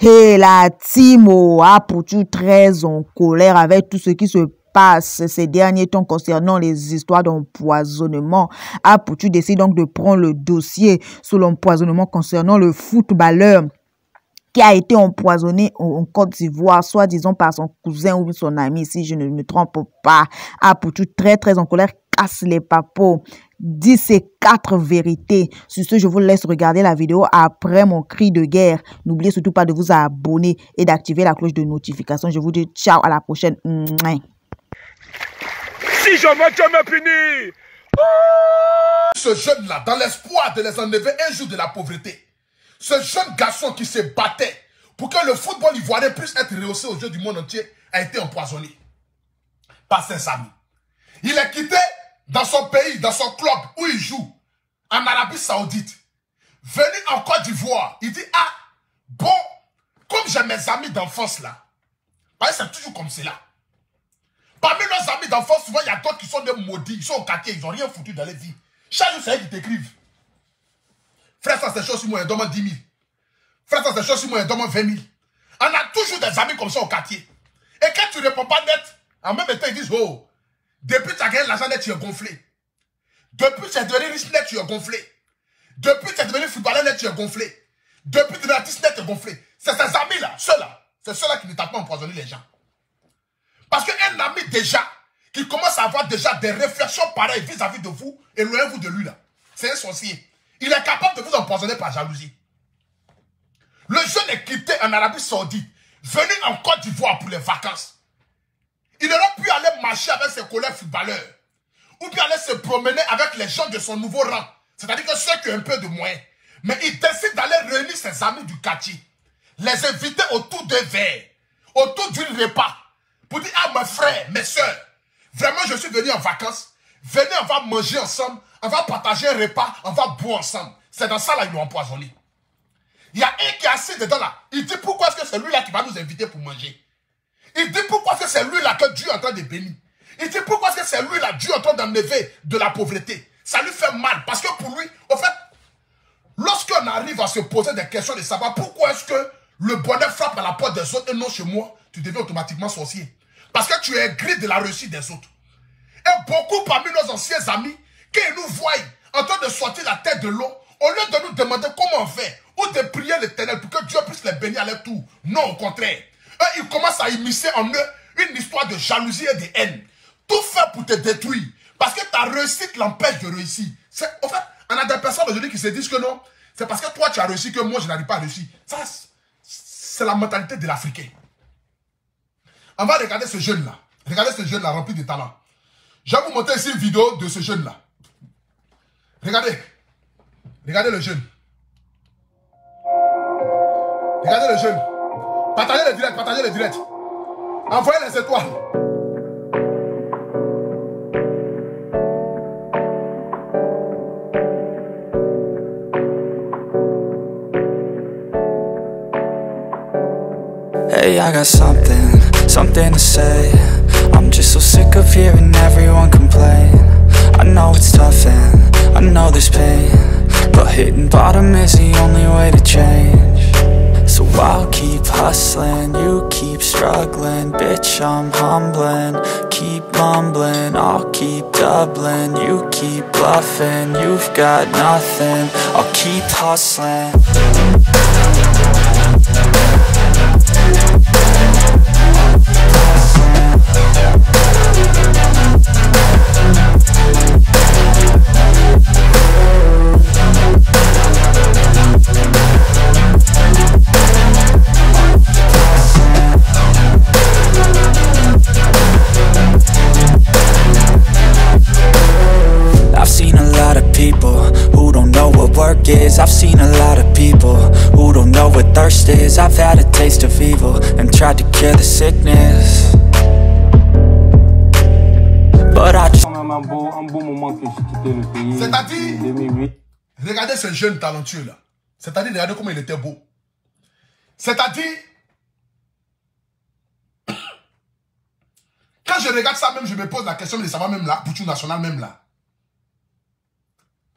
Et la team Apoutou très en colère avec tout ce qui se passe ces derniers temps concernant les histoires d'empoisonnement. Apoutou décide donc de prendre le dossier sur l'empoisonnement concernant le footballeur qui a été empoisonné en Côte d'Ivoire, soi-disant par son cousin ou son ami, si je ne me trompe pas. Apoutou très en colère, casse les papos, dit ces 4 vérités. Sur ce, je vous laisse regarder la vidéo après mon cri de guerre. N'oubliez surtout pas de vous abonner et d'activer la cloche de notification. Je vous dis ciao, à la prochaine. Si jamais Dieu me punit. Ce jeune-là, dans l'espoir de les enlever un jour de la pauvreté, ce jeune garçon qui se battait pour que le football ivoirien puisse être rehaussé aux yeux du monde entier a été empoisonné par ses amis. Il est quitté dans son pays, dans son club où il joue, en Arabie Saoudite. Venu en Côte d'Ivoire, il dit, ah, bon, comme j'ai mes amis d'enfance là, parce que c'est toujours comme cela. Parmi nos amis d'enfance, souvent, il y a d'autres qui sont des maudits, ils sont au quartier, ils n'ont rien foutu dans les vies. Chaque jour, c'est eux qui t'écrivent. Frère, ça c'est chaud sur moi, donne-moi 10 000. Frère, ça c'est chaud sur moi, donne-moi 20 000. On a toujours des amis comme ça au quartier. Et quand tu ne réponds pas net, en même temps, ils disent, oh, depuis que tu as gagné l'argent net, tu es gonflé. Depuis que tu es devenu riche net, tu es gonflé. Depuis que tu es devenu footballeur net, tu es gonflé. Depuis que tu es artiste net, tu es gonflé. C'est ces amis-là, ceux-là. C'est ceux-là qui ne tapent pas empoisonner les gens. Parce qu'un ami déjà, qui commence à avoir déjà des réflexions pareilles vis-à-vis de vous, éloignez-vous de lui là. C'est un sorcier. Il est capable de vous empoisonner par jalousie. Le jeune est quitté en Arabie Saoudite, venu en Côte d'Ivoire pour les vacances. Il aurait pu aller marcher avec ses collègues footballeurs, ou bien aller se promener avec les gens de son nouveau rang, c'est-à-dire que ceux qui ont un peu de moyens. Mais il décide d'aller réunir ses amis du quartier, les inviter autour d'un verre, autour d'une repas, pour dire, ah mes frères, mes soeurs, vraiment je suis venu en vacances, venez on va manger ensemble, on va partager un repas, on va boire ensemble. C'est dans ça là ils l'ont empoisonné. Il y a un qui est assis dedans là, il dit pourquoi est-ce que c'est lui là qui va nous inviter pour manger. Il dit pourquoi est-ce que c'est lui là que Dieu est en train de bénir. Il dit pourquoi est-ce que c'est lui là Dieu est en train d'enlever de la pauvreté. Ça lui fait mal parce que pour lui, en fait, lorsqu'on arrive à se poser des questions de savoir pourquoi est-ce que le bonheur frappe à la porte des autres et non chez moi, tu deviens automatiquement sorcier. Parce que tu es gris de la réussite des autres. Et beaucoup parmi nos anciens amis, quand ils nous voient en train de sortir la tête de l'eau, au lieu de nous demander comment on fait, ou de prier l'Éternel pour que Dieu puisse les bénir à leur tour, non, au contraire. Eux, ils commencent à immiscer en eux une histoire de jalousie et de haine. Tout fait pour te détruire. Parce que ta réussite l'empêche de réussir. En fait, on a des personnes aujourd'hui qui se disent que non, c'est parce que toi tu as réussi que moi je n'arrive pas à réussir. Ça, c'est la mentalité de l'Africain. On va regarder ce jeune-là. Regardez ce jeune-là rempli de talent. Je vais vous montrer ici une vidéo de ce jeune-là. Regardez. Regardez le jeune. Regardez le jeune. Partagez le direct, partagez le direct. Envoyez les étoiles. Hey, I got something to say. I'm just so sick of hearing everyone complain. I know it's tough and I know there's pain, but hitting bottom is the only way to change. So I'll keep hustling, you keep struggling. Bitch, I'm humbling, keep mumbling. I'll keep doubling, you keep bluffing. You've got nothing, I'll keep hustling. I've seen a lot of people who don't know what thirst is. I've had a taste of evil and tried to cure the sickness, but I just... C'est-à-dire, regardez ce jeune talentueux là. C'est-à-dire, regardez comment il était beau. C'est-à-dire, quand je regarde ça même, je me pose la question de savoir même là, Boutou National même là.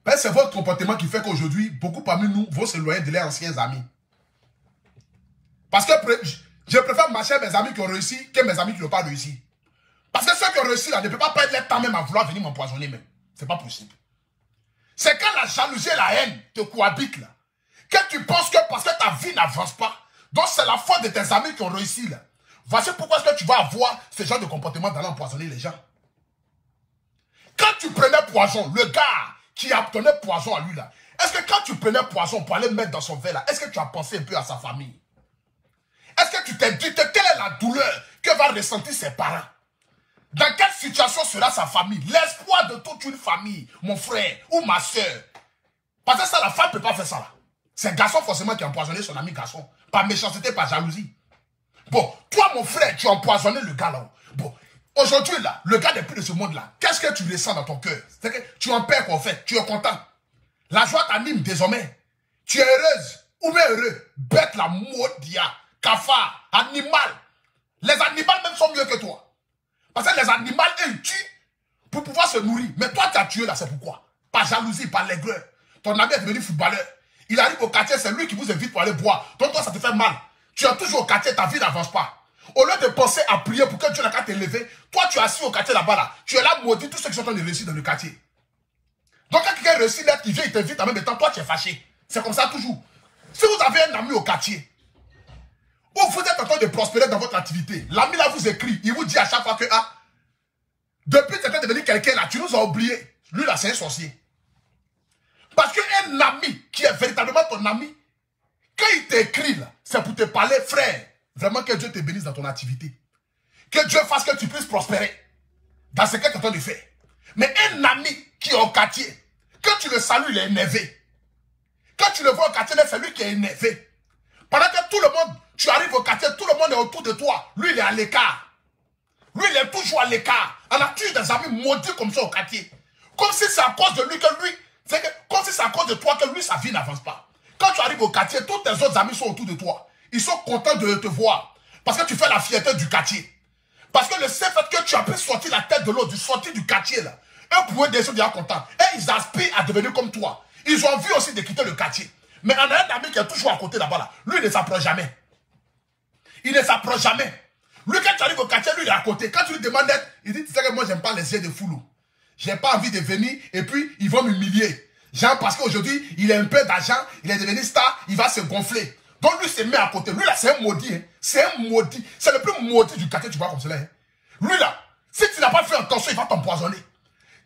Ben, c'est votre comportement qui fait qu'aujourd'hui, beaucoup parmi nous vont s'éloigner de leurs anciens amis. Parce que je préfère marcher avec mes amis qui ont réussi que mes amis qui n'ont pas réussi. Parce que ceux qui ont réussi là ne peuvent pas perdre leur temps même à vouloir venir m'empoisonner même. C'est pas possible. C'est quand la jalousie et la haine te cohabitent là, que tu penses que parce que ta vie n'avance pas, donc c'est la faute de tes amis qui ont réussi là. Voici pourquoi est-ce que tu vas avoir ce genre de comportement d'aller empoisonner les gens. Quand tu prenais poison, le gars qui a donné poison à lui là, est-ce que quand tu prenais poison pour aller mettre dans son verre là, est-ce que tu as pensé un peu à sa famille? Est-ce que tu t'es dit quelle est la douleur que va ressentir ses parents? Dans quelle situation sera sa famille? L'espoir de toute une famille, mon frère ou ma soeur. Parce que ça, la femme ne peut pas faire ça là. C'est un garçon forcément qui a empoisonné son ami garçon. Par méchanceté, par jalousie. Bon, toi mon frère, tu as empoisonné le gars là. Bon, aujourd'hui là, le gars n'est plus de ce monde là. Qu'est-ce que tu ressens dans ton cœur? C'est que tu en perds quoi en fait, tu es content. La joie t'anime désormais. Tu es heureuse ou bien heureux. Bête la maudia, cafard, animal. Les animaux même sont mieux que toi. Parce que les animaux, ils tuent pour pouvoir se nourrir. Mais toi, tu as tué là, c'est pourquoi? Par jalousie, par l'aigreur. Ton ami est devenu footballeur. Il arrive au quartier, c'est lui qui vous invite pour aller boire. Donc toi, ça te fait mal. Tu es toujours au quartier, ta vie n'avance pas. Au lieu de penser à prier pour que Dieu n'a qu'à t'élever, toi, tu es assis au quartier là-bas, là. Tu es là maudit tous ceux qui sont en train de réussir dans le quartier. Donc quand quelqu'un réussit là, il vient, il t'invite en même temps, toi, tu es fâché. C'est comme ça toujours. Si vous avez un ami au quartier, ou vous êtes en train de prospérer dans votre activité, l'ami là vous écrit, il vous dit à chaque fois que, ah, depuis que tu es devenu quelqu'un là, tu nous as oublié. Lui là, c'est un sorcier. Parce qu'un ami qui est véritablement ton ami, quand il t'écrit là, c'est pour te parler, frère, vraiment que Dieu te bénisse dans ton activité. Que Dieu fasse que tu puisses prospérer dans ce que tu es en train de faire. Mais un ami qui est au quartier, quand tu le salues, il est énervé. Quand tu le vois au quartier, c'est lui qui est énervé. Pendant que tout le monde, tu arrives au quartier, tout le monde est autour de toi. Lui, il est à l'écart. Lui, il est toujours à l'écart. On a toujours des amis maudits comme ça au quartier. Comme si c'est à cause de lui que lui, comme si c'est à cause de toi que lui, sa vie n'avance pas. Quand tu arrives au quartier, tous tes autres amis sont autour de toi. Ils sont contents de te voir. Parce que tu fais la fierté du quartier. Parce que le seul fait que tu as pu sortir la tête de l'autre, sortir du quartier là, eux pour eux, ils sont déjà contents. Et ils aspirent à devenir comme toi. Ils ont envie aussi de quitter le quartier. Mais on a un ami qui est toujours à côté là-bas là. Lui, il ne s'approche jamais. Il ne s'approche jamais. Lui, quand tu arrives au quartier, lui, il est à côté. Quand tu lui demandes d'être, il dit, tu sais que moi, j'aime pas les yeux de foulou. J'ai pas envie de venir et puis ils vont m'humilier. Genre, parce qu'aujourd'hui, il a un peu d'argent, il est devenu star, il va se gonfler. Donc lui, se met à côté. Lui, là, c'est un maudit. Hein. C'est un maudit. C'est le plus maudit du quartier, tu vois, comme cela. Hein. Lui, là, si tu n'as pas fait attention, il va t'empoisonner.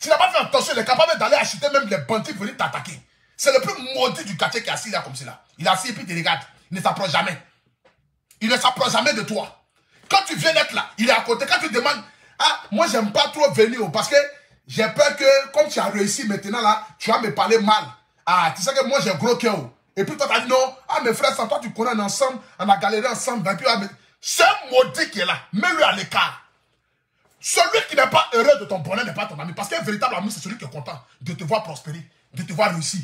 Tu n'as pas fait attention, il est capable d'aller acheter même les bandits pour venir t'attaquer. C'est le plus maudit du quartier qui est assis là, comme cela. Il est assis et puis il te regarde. Il ne s'approche jamais. Il ne s'approche jamais de toi. Quand tu viens d'être là, il est à côté. Quand tu demandes, ah, moi, j'aime pas trop venir parce que j'ai peur que, comme tu as réussi maintenant là, tu vas me parler mal. Ah, tu sais que moi, j'ai gros cœur. Et puis toi, tu as dit non. Ah, mes frères, sans toi, tu connais ensemble. On a galéré ensemble. Et puis, c'est un maudit qui est là. Mets-le à l'écart. Celui qui n'est pas heureux de ton bonheur n'est pas ton ami. Parce qu'un véritable ami, c'est celui qui est content de te voir prospérer, de te voir réussir.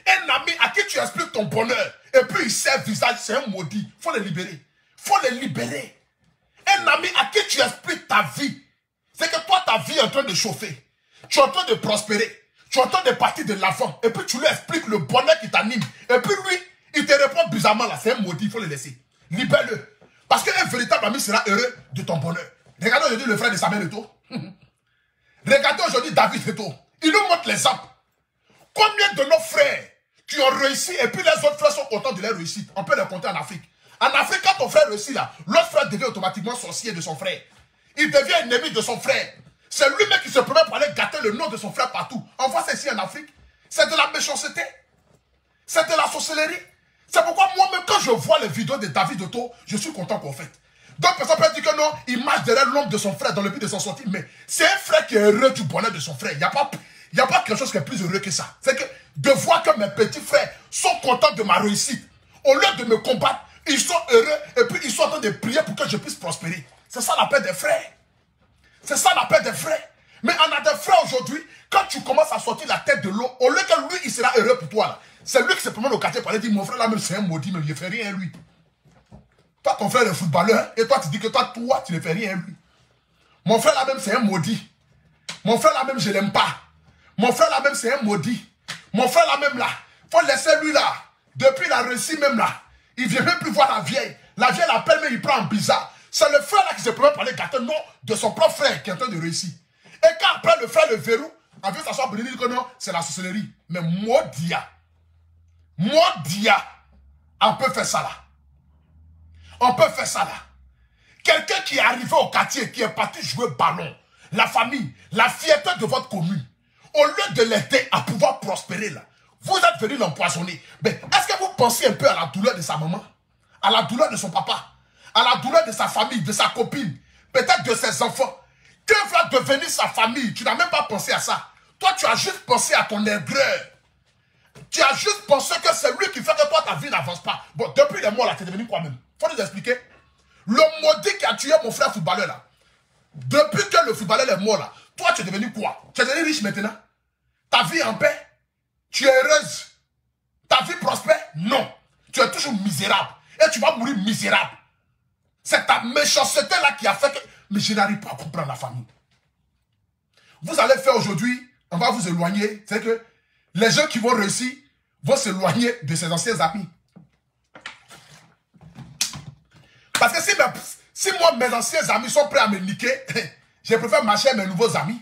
Un ami à qui tu expliques ton bonheur, et puis il sert visage, c'est un maudit. Il faut le libérer. Il faut le libérer. Un ami à qui tu expliques ta vie, c'est que toi, ta vie est en train de chauffer. Tu es en train de prospérer. Tu es en train de partir de l'avant. Et puis tu lui expliques le bonheur qui t'anime. Et puis lui, il te répond bizarrement là, c'est un maudit, il faut le laisser. Libère-le. Parce qu'un véritable ami sera heureux de ton bonheur. Regardez aujourd'hui le frère de Samuel Eto'o. Regardez aujourd'hui David Eto'o. Il nous montre l'exemple. Combien de nos frères qui ont réussi et puis les autres frères sont contents de leur réussite. On peut les compter en Afrique. En Afrique, quand ton frère réussit là, l'autre frère devient automatiquement sorcier de son frère. Il devient ennemi de son frère. C'est lui-même qui se permet pour aller gâter le nom de son frère partout. On voit ça ici en Afrique. C'est de la méchanceté. C'est de la sorcellerie. C'est pourquoi moi-même, quand je vois les vidéos de David Eto'o, je suis content qu'on fait. Donc, personne peut dire que non, il marche derrière l'ombre de son frère dans le but de s'en sortir. Mais c'est un frère qui est heureux du bonheur de son frère. Il n'y a pas quelque chose qui est plus heureux que ça. C'est que de voir que mes petits frères sont contents de ma réussite. Au lieu de me combattre, ils sont heureux et puis ils sont en train de prier pour que je puisse prospérer. C'est ça la paix des frères. C'est ça la paix des frères. Mais on a des frères aujourd'hui, quand tu commences à sortir la tête de l'eau, au lieu que lui, il sera heureux pour toi. C'est lui qui se promène au quartier pour aller dire, mon frère là même c'est un maudit, mais il ne fait rien lui. Toi, ton frère est footballeur, et toi, tu dis que toi, tu ne fais rien lui. Mon frère là même, c'est un maudit. Mon frère là même, je ne l'aime pas. Mon frère là même, c'est un maudit. Mon frère là même là, il faut laisser lui là. Depuis la réussite même là, Il ne vient même plus voir la vieille. La vieille l'appelle, mais il prend en bizarre. C'est le frère là qui se promène par les gâteaux, non, de son propre frère qui est en train de réussir. Et quand après le frère le verrou, en fait, ça soit béni, il dit que non, c'est la sorcellerie. Mais moi, Dia, on peut faire ça là. On peut faire ça là. Quelqu'un qui est arrivé au quartier, qui est parti jouer ballon, la famille, la fierté de votre commune, au lieu de l'aider à pouvoir prospérer là, vous êtes venu l'empoisonner. Mais est-ce que vous pensez un peu à la douleur de sa maman, à la douleur de son papa, à la douleur de sa famille, de sa copine, peut-être de ses enfants? Que va devenir sa famille? Tu n'as même pas pensé à ça. Toi, tu as juste pensé à ton aigreur. Tu as juste pensé que c'est lui qui fait que toi, ta vie n'avance pas. Bon, depuis les morts là, tu es devenu quoi même? Faut nous expliquer. Le maudit qui a tué mon frère footballeur là, depuis que le footballeur est mort là, toi, tu es devenu quoi? Tu es devenu riche maintenant? Ta vie en paix? Tu es heureuse? Ta vie prospère? Non. Tu es toujours misérable. Et tu vas mourir misérable. C'est ta méchanceté là qui a fait que... Mais je n'arrive pas à comprendre la famille. Vous allez faire aujourd'hui, on va vous éloigner. C'est que les gens qui vont réussir vont s'éloigner de ses anciens amis. Parce que si moi, mes anciens amis sont prêts à me niquer, je préfère marcher avec mes nouveaux amis.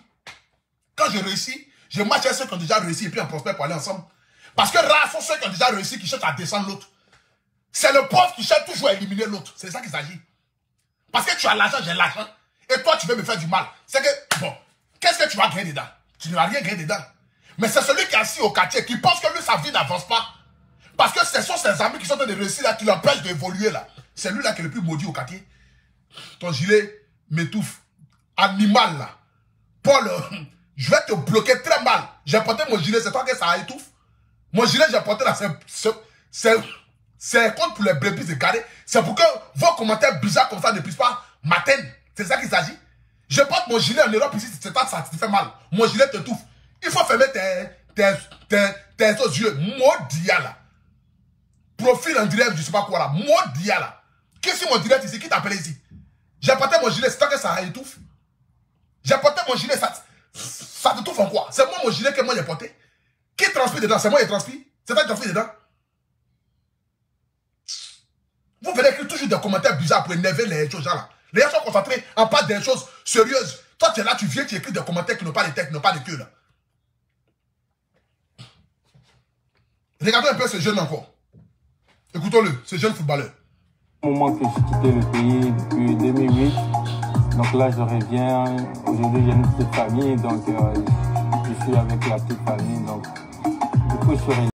Quand je réussis, je marche avec ceux qui ont déjà réussi et puis on prospère pour aller ensemble. Parce que rares sont ceux qui ont déjà réussi qui cherchent à descendre l'autre. C'est le pauvre qui cherche toujours à éliminer l'autre. C'est ça qu'il s'agit. Parce que tu as l'argent, j'ai l'argent. Et toi, tu veux me faire du mal. C'est que, bon, qu'est-ce que tu vas gagner dedans? Tu ne vas rien gagner dedans. Mais c'est celui qui est assis au quartier, qui pense que lui, sa vie n'avance pas. Parce que ce sont ses amis qui sont en train de réussir là, qui l'empêchent d'évoluer là. C'est lui là qui est le plus maudit au quartier. Ton gilet m'étouffe. Animal là. Paul, je vais te bloquer très mal. J'ai porté mon gilet, c'est toi que ça étouffe. Mon gilet, j'ai porté là, c'est contre pour les brebis de garder. C'est pour que vos commentaires bizarres comme ça ne puissent pas m'atteindre. C'est ça qu'il s'agit. Je porte mon gilet en Europe ici, c'est toi ça te fait mal. Mon gilet te touffe. Il faut fermer tes autres yeux. Maudit là. Profil en direct, je sais pas quoi là. Maudit là. Qu'est-ce que mon direct ici? Qui t'appelle ici? J'ai porté mon gilet, c'est toi que ça étouffe. J'ai porté mon gilet, ça te touffe en quoi? C'est moi mon gilet que moi j'ai porté. Qui transpire dedans? C'est moi qui transpire. C'est toi qui transpire dedans. Vous venez écrire toujours des commentaires bizarres pour énerver les gens là. Les gens sont concentrés en pas des choses sérieuses. Toi tu es là, tu viens, tu écris des commentaires qui n'ont pas de tête, qui n'ont pas de queue là. Regardez un peu ce jeune encore. Écoutons-le, ce jeune footballeur. Au moment que j'ai quitté le pays depuis 2008, donc là je reviens. Aujourd'hui j'ai une petite famille, donc je suis avec la petite famille. Donc du coup je suis